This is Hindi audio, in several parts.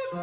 एक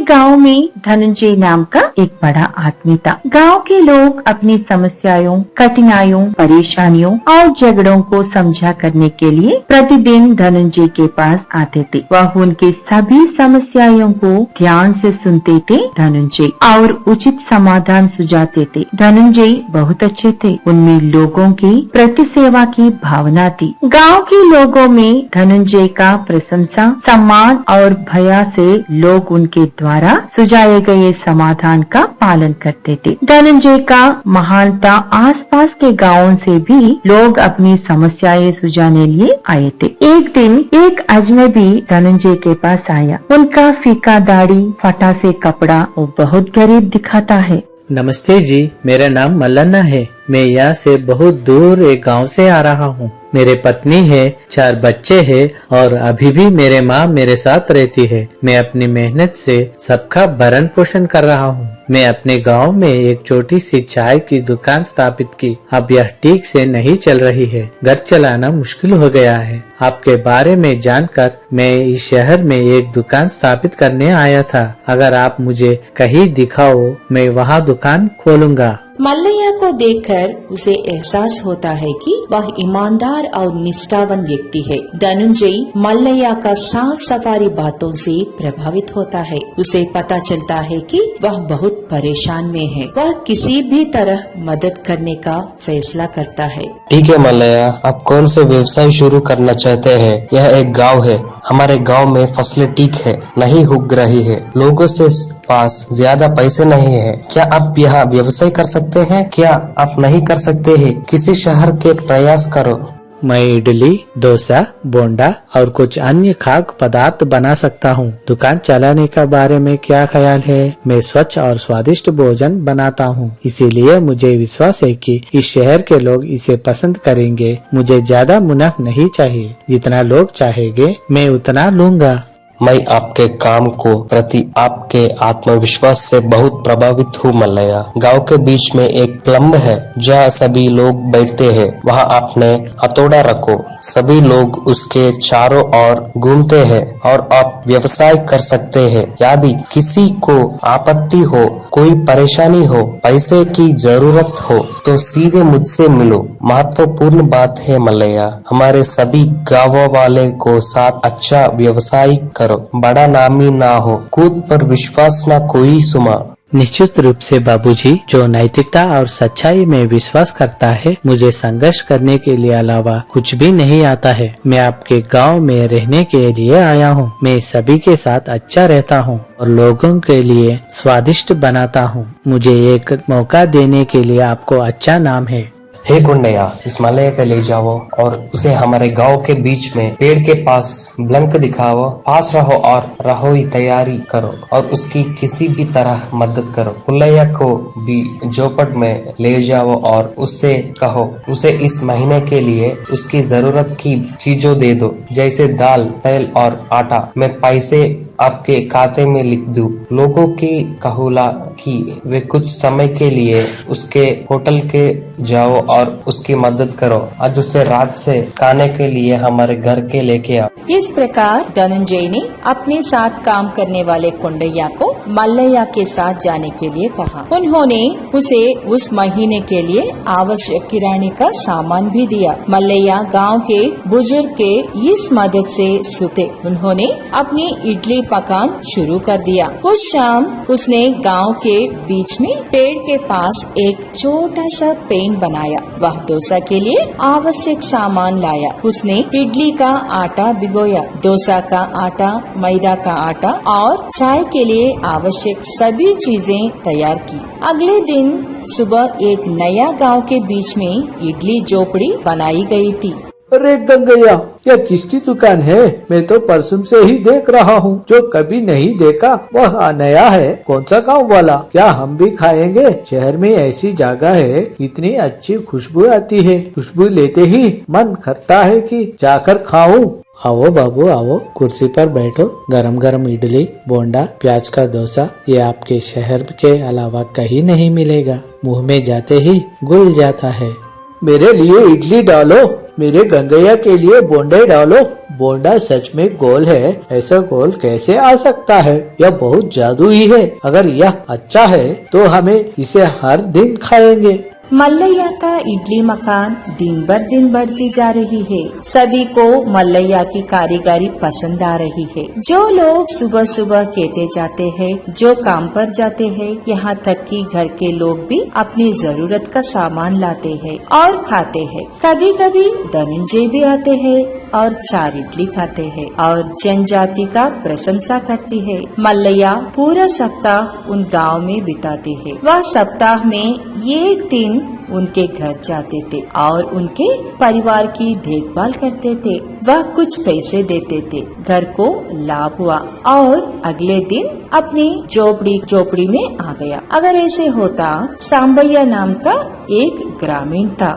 गांव में धनंजय नाम का एक बड़ा आदमी था। गांव के लोग अपनी समस्याओं, कठिनाइयों, परेशानियों और झगड़ों को समझा करने के लिए प्रतिदिन धनंजय के पास आते थे। वह उनके सभी समस्याओं को ध्यान से सुनते थे धनंजय और उचित समाधान सुझाते थे। धनंजय बहुत अच्छे थे, उनमें लोगों की प्रति सेवा की भावना थी। गाँव के लोगों में धनंजय का प्रशंसा, सम्मान और भया से लोग उनके द्वारा सुझाए गए समाधान का पालन करते थे। धनंजय का महानता आसपास के गांवों से भी लोग अपनी समस्याएं सुझाने लिए आए थे। एक दिन एक अजनबी धनंजय के पास आया। उनका फीका दाढ़ी, फटा से कपड़ा और बहुत गरीब दिखाता है। नमस्ते जी, मेरा नाम मल्लन्ना है। मैं यहाँ से बहुत दूर एक गांव से आ रहा हूँ। मेरे पत्नी है, 4 बच्चे हैं और अभी भी मेरे माँ मेरे साथ रहती है। मैं अपनी मेहनत से सबका भरण पोषण कर रहा हूँ। मैं अपने गांव में एक छोटी सी चाय की दुकान स्थापित की। अब यह ठीक से नहीं चल रही है। घर चलाना मुश्किल हो गया है। आपके बारे में जानकर मैं इस शहर में एक दुकान स्थापित करने आया था। अगर आप मुझे कहीं दिखाओ, मैं वहाँ दुकान खोलूंगा। मल्लैया को देखकर उसे एहसास होता है कि वह ईमानदार और निष्ठावान व्यक्ति है। धनंजय मल्लैया का साफ सफारी बातों से प्रभावित होता है। उसे पता चलता है कि वह बहुत परेशान में है। वह किसी भी तरह मदद करने का फैसला करता है। ठीक है मल्लैया, आप कौन से व्यवसाय शुरू करना चाहते हैं? यह एक गांव है। हमारे गांव में फसलें ठीक है, नहीं उग रही है। लोगों से पास ज्यादा पैसे नहीं है। क्या आप यहाँ व्यवसाय कर सकते हैं? क्या आप नहीं कर सकते हैं? किसी शहर के प्रयास करो। मैं इडली, डोसा, बोंडा और कुछ अन्य खाद्य पदार्थ बना सकता हूँ। दुकान चलाने के बारे में क्या ख्याल है? मैं स्वच्छ और स्वादिष्ट भोजन बनाता हूँ, इसीलिए मुझे विश्वास है कि इस शहर के लोग इसे पसंद करेंगे। मुझे ज्यादा मुनाफा नहीं चाहिए, जितना लोग चाहेंगे मैं उतना लूंगा। मैं आपके काम को प्रति आपके आत्मविश्वास से बहुत प्रभावित हूँ मल्लैया। गांव के बीच में एक प्लम्ब है जहाँ सभी लोग बैठते हैं। वहाँ आपने हथौड़ा रखो, सभी लोग उसके चारों ओर घूमते हैं और आप व्यवसाय कर सकते हैं। यदि किसी को आपत्ति हो, कोई परेशानी हो, पैसे की जरूरत हो तो सीधे मुझसे मिलो। महत्वपूर्ण बात है मल्लैया, हमारे सभी गाँव वाले को साथ अच्छा व्यवसाय करो। बड़ा नामी ना हो, खुद पर विश्वास ना कोई सुमा। निश्चित रूप से बाबूजी, जो नैतिकता और सच्चाई में विश्वास करता है, मुझे संघर्ष करने के लिए अलावा कुछ भी नहीं आता है। मैं आपके गांव में रहने के लिए आया हूँ। मैं सभी के साथ अच्छा रहता हूँ और लोगों के लिए स्वादिष्ट बनाता हूँ। मुझे एक मौका देने के लिए आपको अच्छा नाम है। हे कुंडैया, इस मल्लैया को ले जाओ और उसे हमारे गांव के बीच में पेड़ के पास ब्लंक दिखाओ। पास रहो और रहो ही तैयारी करो और उसकी किसी भी तरह मदद करो। मल्लैया को भी झोपड़ में ले जाओ और उससे कहो उसे इस महीने के लिए उसकी जरूरत की चीजों दे दो, जैसे दाल, तेल और आटा। मैं पैसे आपके खाते में लिख दूं। लोगों की कहूला कि वे कुछ समय के लिए उसके होटल के जाओ और उसकी मदद करो। आज उसे रात से खाने के लिए हमारे घर के लेके आओ। इस प्रकार धनंजय ने अपने साथ काम करने वाले कुंडैया को मल्लैया के साथ जाने के लिए कहा। उन्होंने उसे उस महीने के लिए आवश्यक किराने का सामान भी दिया। मल्लैया गांव के बुजुर्ग के इस मदद से सुते। उन्होंने अपनी इडली पकान शुरू कर दिया। उस शाम उसने गांव के बीच में पेड़ के पास एक छोटा सा पेन बनाया। वह डोसा के लिए आवश्यक सामान लाया। उसने इडली का आटा भिगोया, डोसा का आटा, मैदा का आटा और चाय के लिए आवश्यक सभी चीजें तैयार की। अगले दिन सुबह एक नया गांव के बीच में इडली झोपड़ी बनाई गई थी। अरे गंगैया, यह किसकी दुकान है? मैं तो परसों से ही देख रहा हूँ। जो कभी नहीं देखा वह नया है। कौन सा गाँव वाला? क्या हम भी खाएंगे? शहर में ऐसी जगह है, इतनी अच्छी खुशबू आती है। खुशबू लेते ही मन करता है कि जाकर खाऊं। आओ बाबू आओ, कुर्सी पर बैठो। गरम गरम इडली, बोंडा, प्याज का डोसा, ये आपके शहर के अलावा कहीं नहीं मिलेगा। मुंह में जाते ही घुल जाता है। मेरे लिए इडली डालो, मेरे गंगैया के लिए बोंडे डालो। बोंडा सच में गोल है, ऐसा गोल कैसे आ सकता है? यह बहुत जादुई है। अगर यह अच्छा है तो हमें इसे हर दिन खाएंगे। मल्लैया का इडली मकान दिन बर दिन बढ़ती जा रही है। सभी को मल्लैया की कारीगरी पसंद आ रही है। जो लोग सुबह सुबह कहते जाते हैं, जो काम पर जाते हैं, यहाँ तक कि घर के लोग भी अपनी जरूरत का सामान लाते हैं और खाते हैं। कभी कभी धनंजय भी आते हैं और 4 इडली खाते हैं और जनजाति का प्रशंसा करती है। मल्लैया पूरा सप्ताह उन गांव में बिताते हैं। वह सप्ताह में एक दिन उनके घर जाते थे और उनके परिवार की देखभाल करते थे। वह कुछ पैसे देते थे। घर को लाभ हुआ और अगले दिन अपनी झोपड़ी में आ गया। अगर ऐसे होता, सांबैया नाम का एक ग्रामीण था।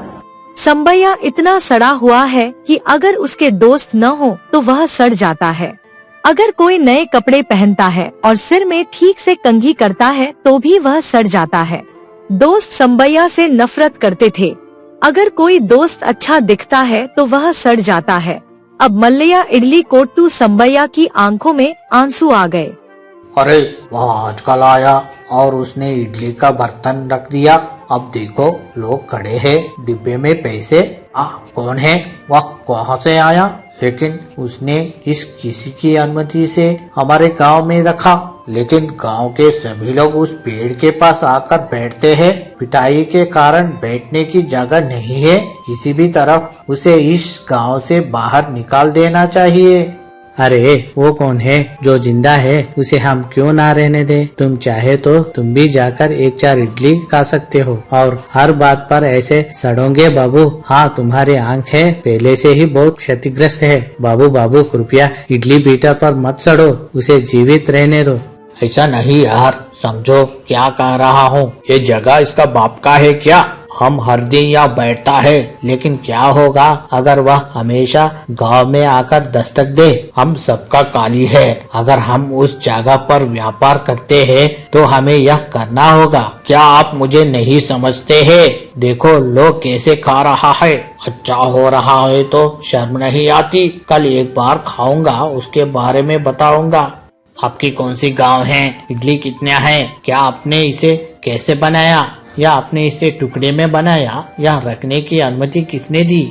संबैया इतना सड़ा हुआ है कि अगर उसके दोस्त न हो तो वह सड़ जाता है। अगर कोई नए कपड़े पहनता है और सिर में ठीक से कंघी करता है तो भी वह सड़ जाता है। दोस्त संबैया से नफरत करते थे। अगर कोई दोस्त अच्छा दिखता है तो वह सड़ जाता है। अब मल्लैया इडली कोट्टू संबैया की आंखों में आंसू आ गए। अरे वह आजकल आया और उसने इडली का बर्तन रख दिया। अब देखो लोग खड़े हैं, डिब्बे में पैसे। कौन है वह? कहाँ से आया? लेकिन उसने इस किसी की अनुमति से हमारे गांव में रखा। लेकिन गांव के सभी लोग उस पेड़ के पास आकर बैठते हैं। पिटाई के कारण बैठने की जगह नहीं है। किसी भी तरफ उसे इस गांव से बाहर निकाल देना चाहिए। अरे वो कौन है जो जिंदा है? उसे हम क्यों ना रहने दें? तुम चाहे तो तुम भी जाकर 1-4 इडली खा सकते हो और हर बात पर ऐसे सड़ोगे बाबू। हाँ, तुम्हारी आंख है पहले से ही बहुत क्षतिग्रस्त है। बाबू कृपया इडली बीटर पर मत सड़ो, उसे जीवित रहने दो। ऐसा नहीं यार, समझो क्या कह रहा हूँ। ये जगह इसका बाप का है क्या? हम हर दिन यहाँ बैठता है, लेकिन क्या होगा अगर वह हमेशा गांव में आकर दस्तक दे? हम सबका काली है। अगर हम उस जगह पर व्यापार करते हैं तो हमें यह करना होगा। क्या आप मुझे नहीं समझते हैं? देखो लोग कैसे खा रहा है। अच्छा हो रहा है तो शर्म नहीं आती? कल एक बार खाऊंगा, उसके बारे में बताऊंगा। आपकी कौन सी गांव है? इडली कितना है? क्या आपने इसे कैसे बनाया? या आपने इसे टुकड़े में बनाया? या रखने की अनुमति किसने दी?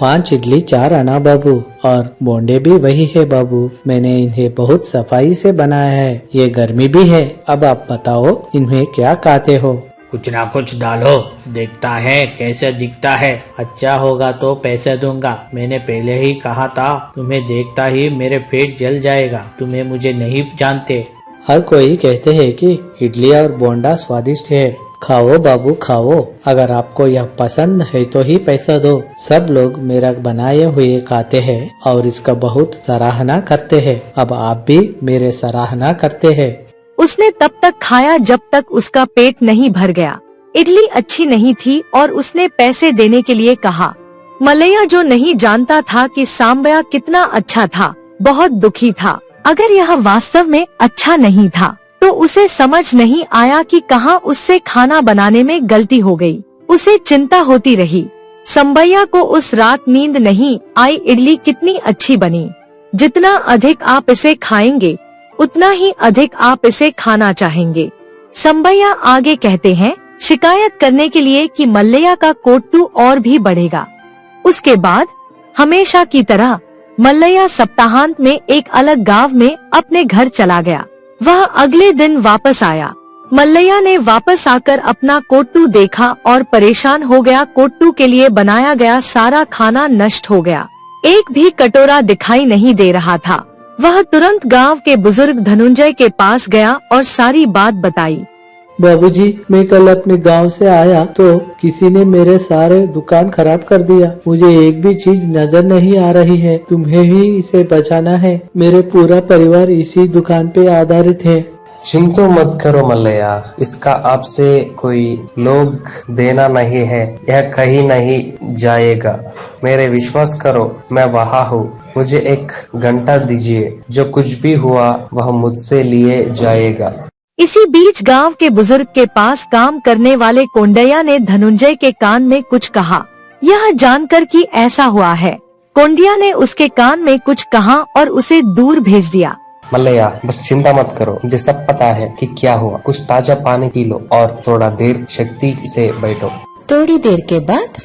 5 इडली 4 आना बाबू, और बोंडे भी वही है बाबू। मैंने इन्हें बहुत सफाई से बनाया है। ये गर्मी भी है। अब आप बताओ इन्हें क्या खाते हो? कुछ ना कुछ डालो, देखता है कैसे दिखता है। अच्छा होगा तो पैसे दूंगा। मैंने पहले ही कहा था, तुम्हें देखता ही मेरे पेट जल जाएगा। तुम्हें मुझे नहीं जानते। हर कोई कहते हैं कि इडली और बोंडा स्वादिष्ट है। खाओ बाबू खाओ। अगर आपको यह पसंद है तो ही पैसा दो। सब लोग मेरा बनाए हुए खाते हैं और इसका बहुत सराहना करते हैं। अब आप भी मेरे सराहना करते हैं। उसने तब तक खाया जब तक उसका पेट नहीं भर गया। इडली अच्छी नहीं थी और उसने पैसे देने के लिए कहा। मल्लैया जो नहीं जानता था कि सांबैया कितना अच्छा था, बहुत दुखी था। अगर यह वास्तव में अच्छा नहीं था तो उसे समझ नहीं आया कि कहाँ उससे खाना बनाने में गलती हो गई। उसे चिंता होती रही। संबैया को उस रात नींद नहीं आई। इडली कितनी अच्छी बनी। जितना अधिक आप इसे खाएंगे उतना ही अधिक आप इसे खाना चाहेंगे। संबैया आगे कहते हैं, शिकायत करने के लिए कि मल्लैया का कोट्टू और भी बढ़ेगा। उसके बाद हमेशा की तरह मल्लैया सप्ताहांत में एक अलग गांव में अपने घर चला गया। वह अगले दिन वापस आया। मल्लैया ने वापस आकर अपना कोट्टू देखा और परेशान हो गया। कोट्टू के लिए बनाया गया सारा खाना नष्ट हो गया। एक भी कटोरा दिखाई नहीं दे रहा था। वह तुरंत गांव के बुजुर्ग धनंजय के पास गया और सारी बात बताई। बाबूजी, मैं कल अपने गांव से आया तो किसी ने मेरे सारे दुकान खराब कर दिया। मुझे एक भी चीज नजर नहीं आ रही है। तुम्हें ही इसे बचाना है। मेरे पूरा परिवार इसी दुकान पे आधारित है। चिंता मत करो मल्लैया, इसका आपसे कोई लोग देना नहीं है। यह कहीं नहीं जाएगा। मेरे विश्वास करो, मैं वहाँ हूँ। मुझे 1 घंटा दीजिए, जो कुछ भी हुआ वह मुझसे लिए जाएगा। इसी बीच गांव के बुजुर्ग के पास काम करने वाले कोंडैया ने धनुंजय के कान में कुछ कहा। यह जानकर कि ऐसा हुआ है, कोंडैया ने उसके कान में कुछ कहा और उसे दूर भेज दिया। मल्लैया, बस चिंता मत करो, मुझे सब पता है कि क्या हुआ। कुछ ताजा पानी पी लो और थोड़ा देर शक्ति से बैठो। थोड़ी देर के बाद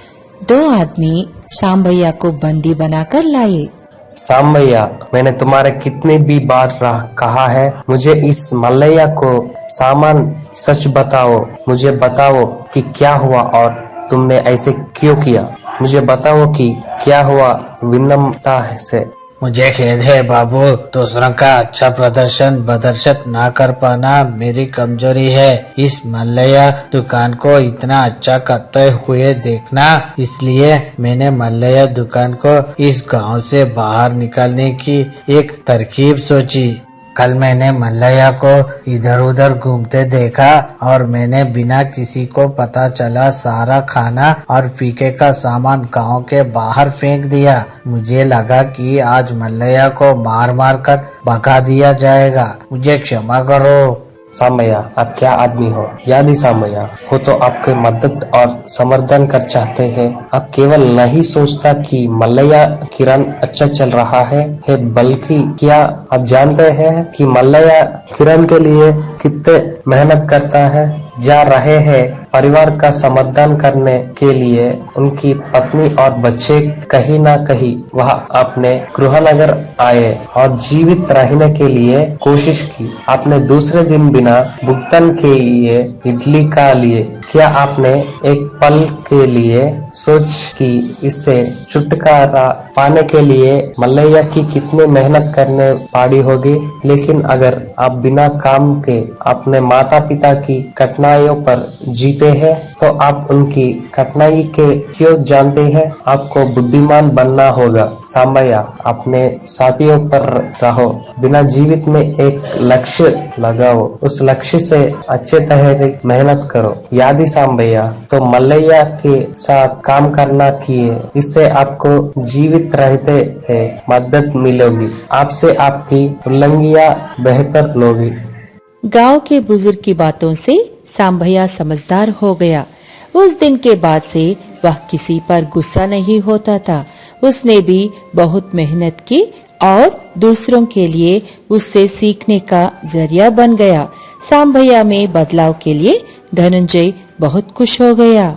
2 आदमी सांबैया को बंदी बनाकर लाए। सांबैया, मैंने तुम्हारे कितने भी बार कहा है, मुझे इस मल्लैया को सामान सच बताओ। मुझे बताओ कि क्या हुआ और तुमने ऐसे क्यों किया। मुझे बताओ कि क्या हुआ विनम्रता से। मुझे खेद है बाबू, दूसरों का अच्छा प्रदर्शन बदर्शत ना कर पाना मेरी कमजोरी है। इस मल्लैया दुकान को इतना अच्छा करते हुए देखना, इसलिए मैंने मल्लैया दुकान को इस गांव से बाहर निकालने की एक तरकीब सोची। कल मैंने मल्लैया को इधर उधर घूमते देखा और मैंने बिना किसी को पता चला सारा खाना और फीके का सामान गांव के बाहर फेंक दिया। मुझे लगा कि आज मल्लैया को मार मार कर भगा दिया जाएगा। मुझे क्षमा करो। सांबैया, आप क्या आदमी हो। याद ही सांबैया हो तो आपके मदद और समर्थन कर चाहते हैं। आप केवल नहीं सोचता कि मल्लैया किरण अच्छा चल रहा है बल्कि क्या आप जानते हैं कि मल्लैया किरण के लिए कितने मेहनत करता है। जा रहे हैं परिवार का समर्थन करने के लिए। उनकी पत्नी और बच्चे कहीं ना कहीं वह अपने गृहनगर आए और जीवित रहने के लिए कोशिश की। आपने दूसरे दिन बिना भुगतान के लिए इडली का लिए। क्या आपने एक पल के लिए सोच कि इससे छुटकारा पाने के लिए मल्लैया की कितनी मेहनत करने पड़ी होगी। लेकिन अगर आप बिना काम के अपने माता पिता की कठिनाइयों पर जीते हैं तो आप उनकी कठिनाई के क्यों जानते हैं। आपको बुद्धिमान बनना होगा। सांबैया, अपने साथियों पर रहो। बिना जीवित में एक लक्ष्य लगाओ, उस लक्ष्य से अच्छे तरह मेहनत करो। यादी सांबैया, तो मल्लैया के साथ काम करना किए, इससे आपको जीवित रहते हैं मदद मिलेगी। आपसे आपकी उल्लंघियां बेहतर लोगी। गांव के बुजुर्ग की बातों से सांबैया समझदार हो गया। उस दिन के बाद से वह किसी पर गुस्सा नहीं होता था। उसने भी बहुत मेहनत की और दूसरों के लिए उससे सीखने का जरिया बन गया। सांबैया में बदलाव के लिए धनंजय बहुत खुश हो गया।